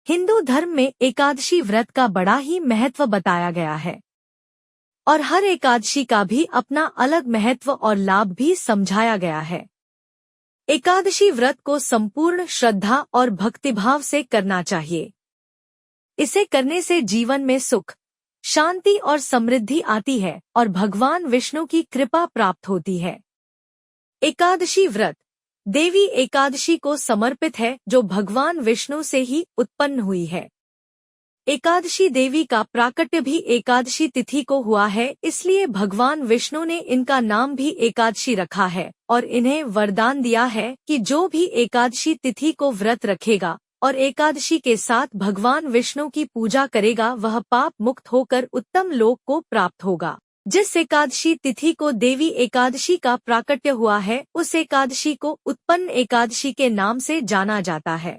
हिंदू धर्म में एकादशी व्रत का बड़ा ही महत्व बताया गया है और हर एकादशी का भी अपना अलग महत्व और लाभ भी समझाया गया है। एकादशी व्रत को संपूर्ण श्रद्धा और भक्तिभाव से करना चाहिए। इसे करने से जीवन में सुख, शांति और समृद्धि आती है और भगवान विष्णु की कृपा प्राप्त होती है। एकादशी व्रत देवी एकादशी को समर्पित है, जो भगवान विष्णु से ही उत्पन्न हुई है। एकादशी देवी का प्राकट्य भी एकादशी तिथि को हुआ है, इसलिए भगवान विष्णु ने इनका नाम भी एकादशी रखा है और इन्हें वरदान दिया है कि जो भी एकादशी तिथि को व्रत रखेगा और एकादशी के साथ भगवान विष्णु की पूजा करेगा, वह पाप मुक्त होकर उत्तम लोक को प्राप्त होगा। जिस एकादशी तिथि को देवी एकादशी का प्राकट्य हुआ है, उस एकादशी को उत्पन्न एकादशी के नाम से जाना जाता है।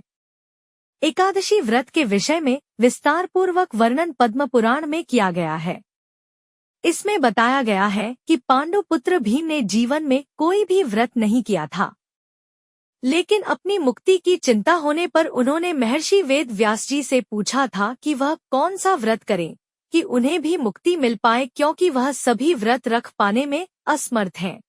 एकादशी व्रत के विषय में विस्तार पूर्वक वर्णन पद्म पुराण में किया गया है। इसमें बताया गया है कि पांडु पुत्र भीम ने जीवन में कोई भी व्रत नहीं किया था, लेकिन अपनी मुक्ति की चिंता होने पर उन्होंने महर्षि वेद व्यास जी से पूछा था कि वह कौन सा व्रत करें कि उन्हें भी मुक्ति मिल पाए, क्योंकि वह सभी व्रत रख पाने में असमर्थ हैं।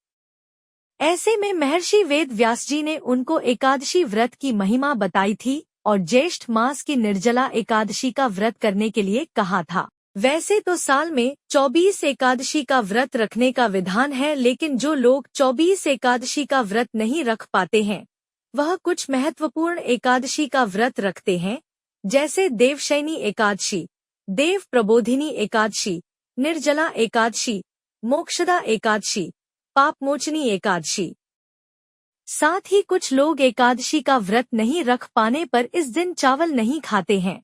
ऐसे में महर्षि वेद व्यास जी ने उनको एकादशी व्रत की महिमा बताई थी और ज्येष्ठ मास की निर्जला एकादशी का व्रत करने के लिए कहा था। वैसे तो साल में 24 एकादशी का व्रत रखने का विधान है, लेकिन जो लोग 24 एकादशी का व्रत नहीं रख पाते हैं, वह कुछ महत्वपूर्ण एकादशी का व्रत रखते हैं, जैसे देवशयनी एकादशी, देव प्रबोधिनी एकादशी, निर्जला एकादशी, मोक्षदा एकादशी, पापमोचनी एकादशी। साथ ही कुछ लोग एकादशी का व्रत नहीं रख पाने पर इस दिन चावल नहीं खाते हैं,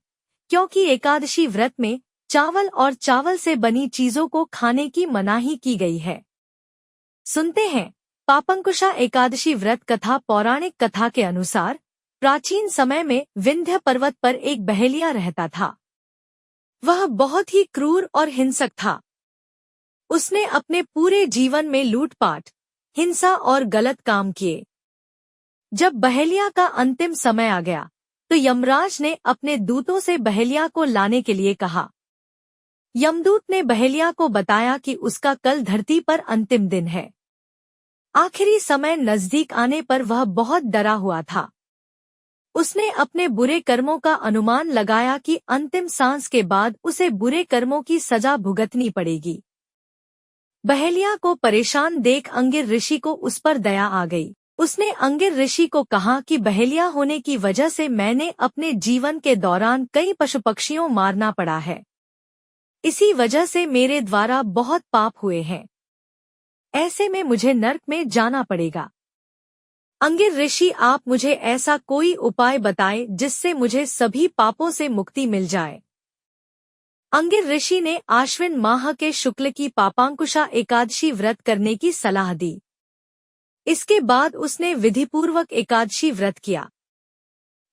क्योंकि एकादशी व्रत में चावल और चावल से बनी चीजों को खाने की मनाही की गई है। सुनते हैं पापंकुशा एकादशी व्रत कथा। पौराणिक कथा के अनुसार प्राचीन समय में विंध्य पर्वत पर एक बहेलिया रहता था। वह बहुत ही क्रूर और हिंसक था। उसने अपने पूरे जीवन में लूटपाट, हिंसा और गलत काम किए। जब बहेलिया का अंतिम समय आ गया तो यमराज ने अपने दूतों से बहेलिया को लाने के लिए कहा। यमदूत ने बहेलिया को बताया कि उसका कल धरती पर अंतिम दिन है। आखिरी समय नजदीक आने पर वह बहुत डरा हुआ था। उसने अपने बुरे कर्मों का अनुमान लगाया कि अंतिम सांस के बाद उसे बुरे कर्मों की सजा भुगतनी पड़ेगी। बहेलिया को परेशान देख अंगिर ऋषि को उस पर दया आ गई। उसने अंगिर ऋषि को कहा कि बहेलिया होने की वजह से मैंने अपने जीवन के दौरान कई पशु पक्षियों मारना पड़ा है। इसी वजह से मेरे द्वारा बहुत पाप हुए हैं। ऐसे में मुझे नर्क में जाना पड़ेगा। अंगिर ऋषि, आप मुझे ऐसा कोई उपाय बताएं जिससे मुझे सभी पापों से मुक्ति मिल जाए। अंगिर ऋषि ने आश्विन माह के शुक्ल की पापांकुशा एकादशी व्रत करने की सलाह दी। इसके बाद उसने विधिपूर्वक एकादशी व्रत किया।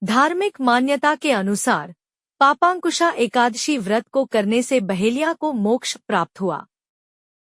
धार्मिक मान्यता के अनुसार पापांकुशा एकादशी व्रत को करने से बहेलिया को मोक्ष प्राप्त हुआ।